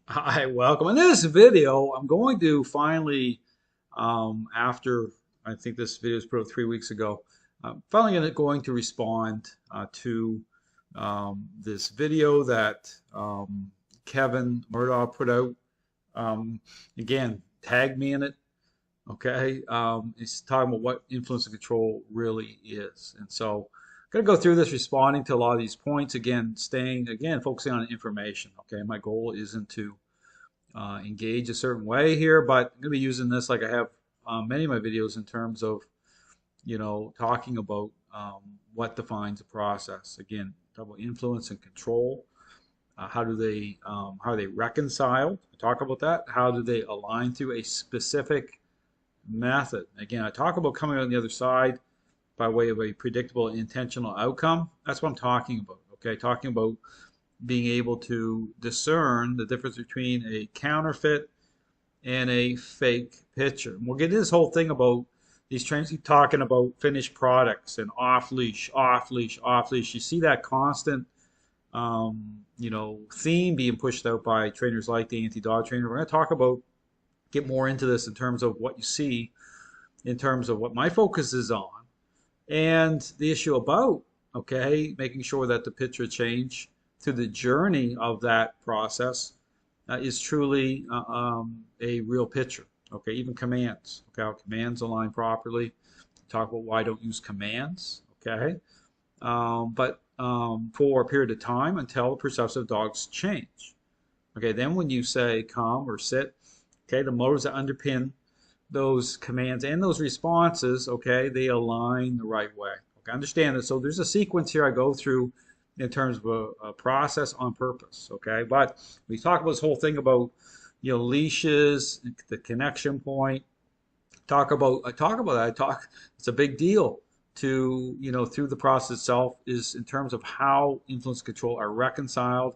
Hi, welcome. In this video, I'm going to finally, after I think this video was put up 3 weeks ago, I'm finally going to respond to this video that Kevin Murdoch put out. Again, tag me in it. Okay, it's talking about what influence and control really is, and so I'm going to go through this, responding to a lot of these points. Again, focusing on information. Okay, my goal isn't to engage a certain way here, but I'm going to be using this like I have many of my videos in terms of, talking about what defines a process. Again, talk about influence and control. How are they reconciled? I talk about that. How do they align through a specific method? Again, I talk about coming out on the other side by way of a predictable intentional outcome. That's what I'm talking about. Okay, talking about being able to discern the difference between a counterfeit and a fake picture. And we'll get into this whole thing about these trainers keep talking about finished products and off leash, off leash, off leash. You see that constant, theme being pushed out by trainers like the anti-dog trainer. We're going to talk about, get more into this in terms of what you see, in terms of what my focus is on, and the issue about, okay, making sure that the picture change through the journey of that process is truly a real picture. Okay, even commands. Okay, how commands align properly. Talk about why I don't use commands. Okay, but for a period of time until perceptive dogs change. Okay, then when you say come or sit, okay, the motives that underpin those commands and those responses, okay, they align the right way. Okay, understand that. So there's a sequence here I go through in terms of a process on purpose. Okay, but we talk about this whole thing about leashes, the connection point. I talk about that. I talk. It's a big deal to through the process itself is in terms of how influence and control are reconciled.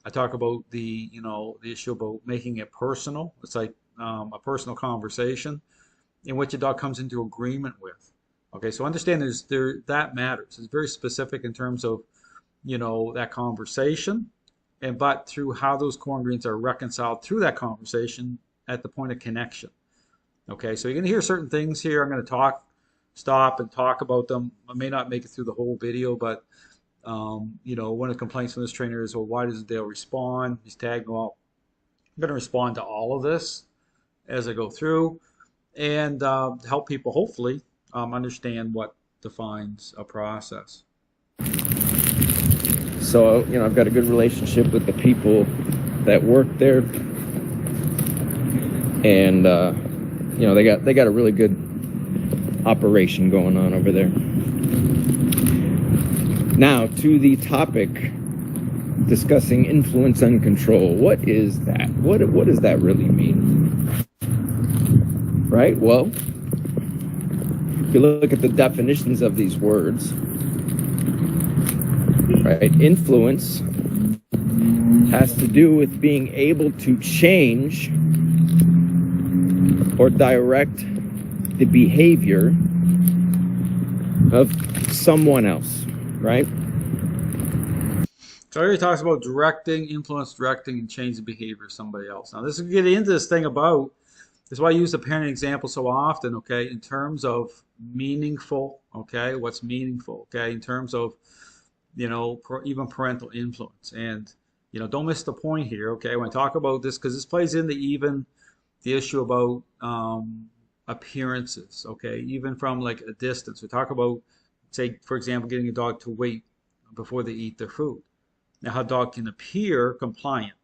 I talk about the issue about making it personal. It's like a personal conversation in which a dog comes into agreement with. Okay, so understand that matters. It's very specific in terms of that conversation, and but through how those core ingredients are reconciled through that conversation at the point of connection. Okay, so you're going to hear certain things here. I'm going to stop and talk about them. I may not make it through the whole video, but one of the complaints from this trainer is, well, why doesn't Dale respond? He's tagged. Well, I'm going to respond to all of this as I go through and help people hopefully understand what defines a process. So, I've got a good relationship with the people that work there, and they got a really good operation going on over there. Now, to the topic, discussing influence and control. What is that? What does that really mean? Right? Well, if you look at the definitions of these words, right? Influence has to do with being able to change or direct the behavior of someone else, right? So here he talks about directing, and changing the behavior of somebody else. Now this is getting into this thing about, this is why I use the parenting example so often, okay, in terms of meaningful, okay, what's meaningful, okay, in terms of, even parental influence. And, don't miss the point here, okay, when I talk about this, because this plays into even the issue about appearances, okay, even from like a distance. We talk about, say, for example, getting a dog to wait before they eat their food. Now, how a dog can appear compliant,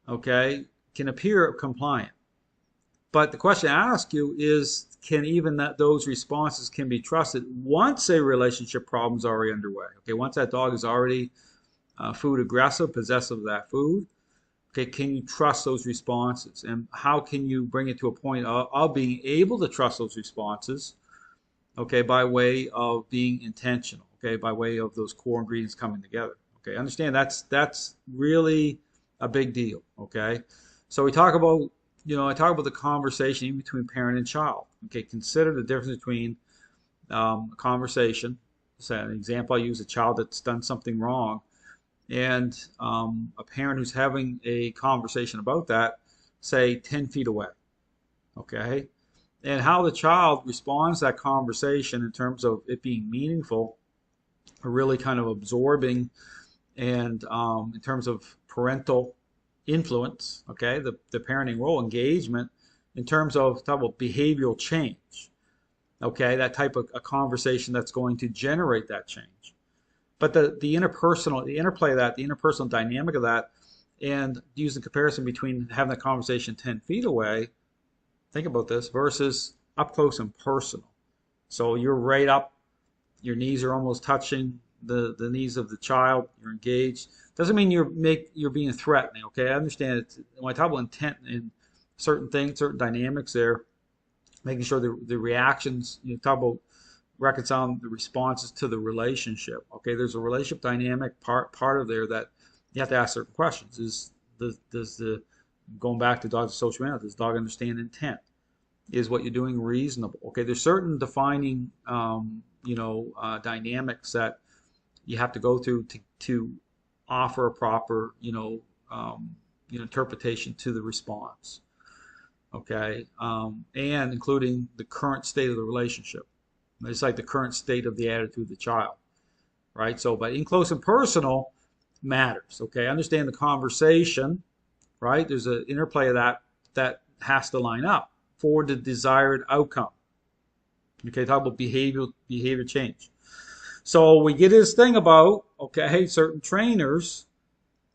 okay, can appear compliant. But the question I ask you is, can even those responses can be trusted once a relationship problem is already underway? Okay, once that dog is already food aggressive, possessive of that food, okay, can you trust those responses? And how can you bring it to a point of being able to trust those responses, okay, by way of being intentional, okay, by way of those core ingredients coming together? Okay, understand that's really a big deal, okay? So we talk about, I talk about the conversation in between parent and child. Okay, consider the difference between a conversation. So an example I use, a child that's done something wrong, and a parent who's having a conversation about that, say 10 feet away, okay? And how the child responds to that conversation in terms of it being meaningful, or really kind of absorbing, and in terms of parental influence, okay, the parenting role, engagement, in terms of talk about behavioral change, okay, that type of a conversation that's going to generate that change. But the interpersonal, the interplay of that, the interpersonal dynamic of that, and using comparison between having that conversation 10 feet away, think about this, versus up close and personal. So you're right up, your knees are almost touching the knees of the child, you're engaged. Doesn't mean you're being threatening, okay? I understand it. When I talk about intent and certain things, certain dynamics there, making sure the reactions, you talk about reconciling the responses to the relationship. Okay, there's a relationship dynamic part of there that you have to ask certain questions. Does the going back to dogs' social manner, does the dog understand intent? Is what you're doing reasonable? Okay, there's certain defining dynamics that you have to go through to offer a proper interpretation to the response. Okay, and including the current state of the relationship. It's like the current state of the attitude of the child, right? So, but in close and personal matters. Okay, understand the conversation, right? There's an interplay of that has to line up for the desired outcome. Okay, talk about behavior change. So we get this thing about, okay, certain trainers,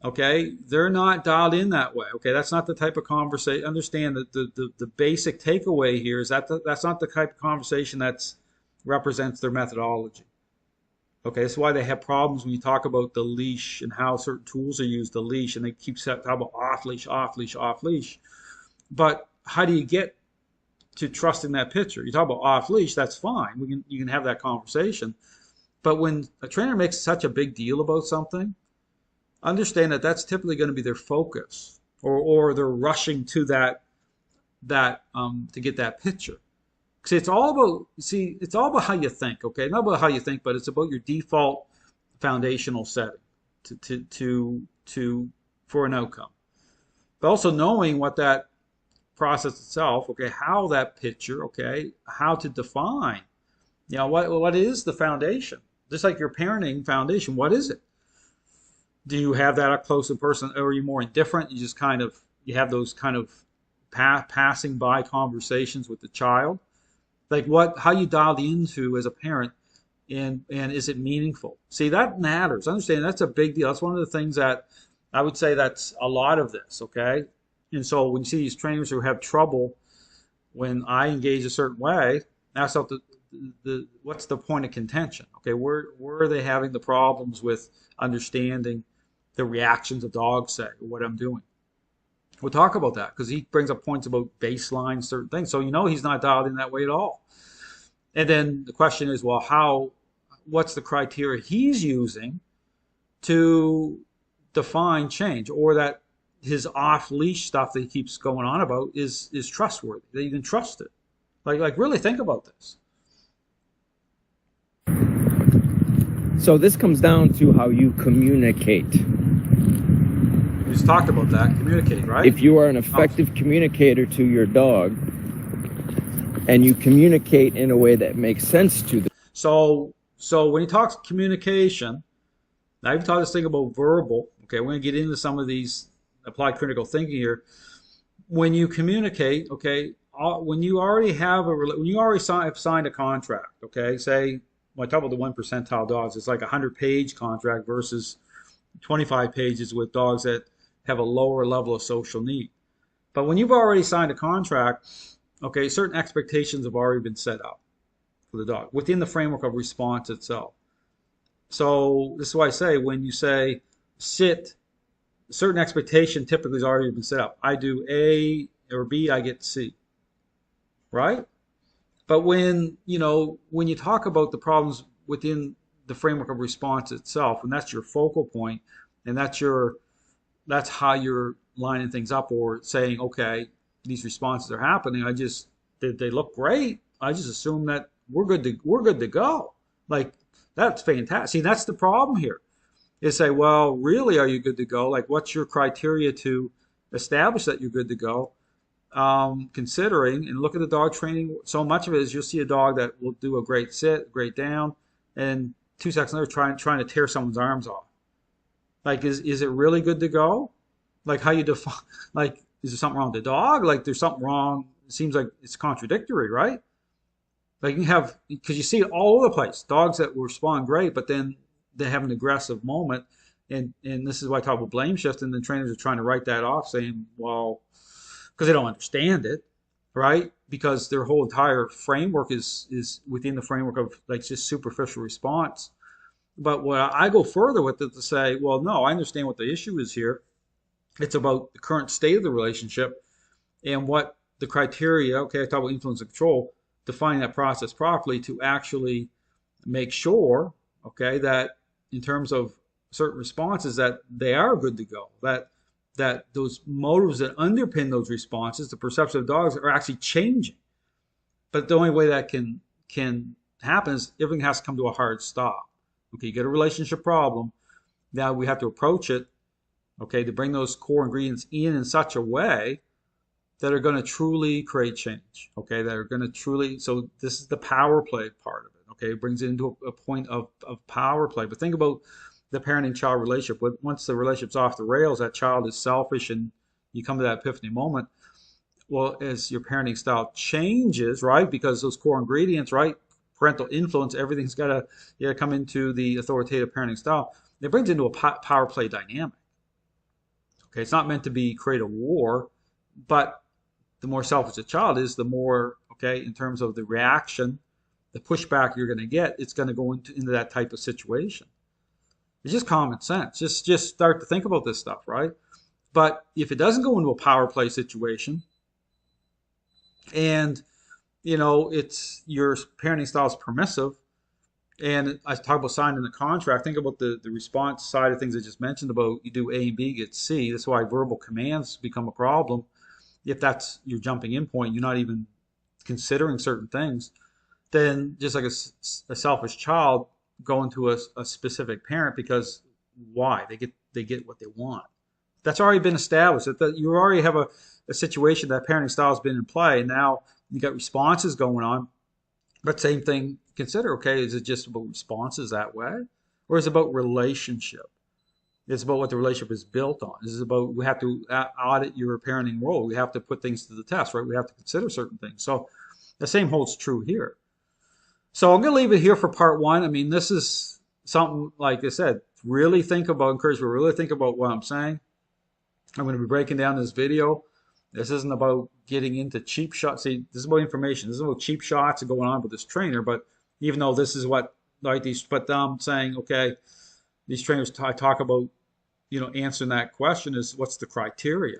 okay, they're not dialed in that way. Okay, that's not the type of conversation. Understand that the basic takeaway here is that that's not the type of conversation that's represents their methodology. Okay, that's why they have problems when you talk about the leash and how certain tools are used, the leash, and they keep talking about off leash, off leash, off leash. But how do you get to trusting that picture? You talk about off leash, that's fine. You can have that conversation. But when a trainer makes such a big deal about something, understand that that's typically going to be their focus, or they're rushing to that to get that picture. See, it's all about how you think, okay? Not about how you think, but it's about your default foundational setting for an outcome. But also knowing what that process itself, okay, how that picture, okay, how to define, what is the foundation? Just like your parenting foundation, what is it? Do you have that up close and personal, or are you more indifferent? You just you have those kind of passing by conversations with the child? Like how you dialed into as a parent, and is it meaningful? See, that matters. Understand that's a big deal. That's one of the things that I would say that's a lot of this, okay? And so when you see these trainers who have trouble when I engage a certain way, ask yourself what's the point of contention? Okay, where are they having the problems with understanding the reactions of dogs, say, or what I'm doing? We'll talk about that because he brings up points about baseline, certain things. So he's not dialed in that way at all. And then the question is, well, what's the criteria he's using to define change, or that his off-leash stuff that he keeps going on about is trustworthy, that you can trust it? Like really think about this. So this comes down to how you communicate. We just talked about that, communicate, right? If you are an effective communicator to your dog, and you communicate in a way that makes sense to them. So when he talks communication, now you've taught this thing about verbal. Okay, we're going to get into some of these applied critical thinking here. When you communicate, okay, when you already have have signed a contract, okay, say, when I talk about the 1 percentile dogs, it's like a 100-page contract versus 25 pages with dogs that have a lower level of social need. But when you've already signed a contract, okay, certain expectations have already been set up for the dog within the framework of response itself. So this is why I say when you say sit, certain expectation typically has already been set up. I do A or B, I get C, right? But when you talk about the problems within the framework of response itself, and that's your focal point, and that's how you're lining things up, or saying, okay, these responses are happening. They look great. I just assume that we're good to go. Like, that's fantastic. See, that's the problem here. is say, well, really, are you good to go? Like, what's your criteria to establish that you're good to go? Considering and look at the dog training. So much of it is you'll see a dog that will do a great sit, great down, and 2 seconds later trying to tear someone's arms off. Like, is it really good to go? Like, how you define? Like, is there something wrong with the dog? Like, there's something wrong. It seems like it's contradictory, right? Like you have, because you see it all over the place. Dogs that respond great, but then they have an aggressive moment, and this is why I talk about blame shift, and the trainers are trying to write that off, saying, well, because they don't understand it, right? Because their whole entire framework is within the framework of like just superficial response. But what I go further with it to say, well, no, I understand what the issue is here. It's about the current state of the relationship and what the criteria. Okay, I talk about influence and control, defining that process properly to actually make sure, okay, that in terms of certain responses that they are good to go, that those motives that underpin those responses, the perception of dogs, are actually changing. But the only way that can happen is everything has to come to a hard stop. Okay, you get a relationship problem. Now we have to approach it, okay, to bring those core ingredients in such a way that are going to truly create change. Okay, that are going to truly. So this is the power play part of it. Okay, it brings it into a point of power play. But think about the parenting-child relationship. Once the relationship's off the rails, that child is selfish, and you come to that epiphany moment. Well, as your parenting style changes, right? Because those core ingredients, right? Parental influence, everything's got to come into the authoritative parenting style. It brings into a power play dynamic. Okay, it's not meant to create a war, but the more selfish a child is, the more, okay, in terms of the reaction, the pushback you're going to get, it's going to go into that type of situation. It's just common sense. Just start to think about this stuff, right? But if it doesn't go into a power play situation, and it's your parenting style is permissive, and I talk about signing the contract. Think about the response side of things I just mentioned about you do A and B, get C. That's why verbal commands become a problem. If that's your jumping in point, you're not even considering certain things, then just like a selfish child going to a specific parent because why? They get what they want. That's already been established. That you already have a situation that parenting style has been in play. Now you got responses going on. But same thing, consider, okay, is it just about responses that way? Or is it about relationship? It's about what the relationship is built on. This is about, we have to audit your parenting role. We have to put things to the test, right? We have to consider certain things. So the same holds true here. So I'm going to leave it here for part one. I mean, this is something, like I said, encourage you to really think about what I'm saying. I'm going to be breaking down this video. This isn't about getting into cheap shots. See, this is about information. This is about cheap shots going on with this trainer. But even though this is what, like these, but I'm saying, okay, these trainers talk about, answering that question is what's the criteria?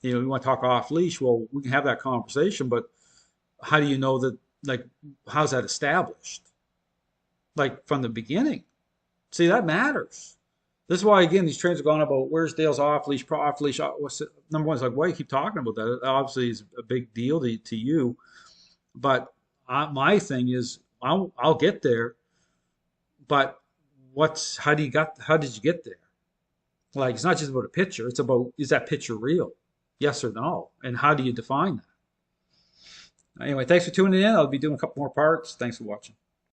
You want to talk off leash. Well, we can have that conversation, but how do you know that, like, how's that established? Like from the beginning. See, that matters. This is why, again, these trainers are going about where's Dale's off leash, off leash. Number one is like, why do you keep talking about that? It obviously is a big deal to you. But my thing is, I'll get there. But how did you get there? Like, it's not just about a picture. It's about, is that picture real? Yes or no? And how do you define that? Anyway, thanks for tuning in. I'll be doing a couple more parts. Thanks for watching.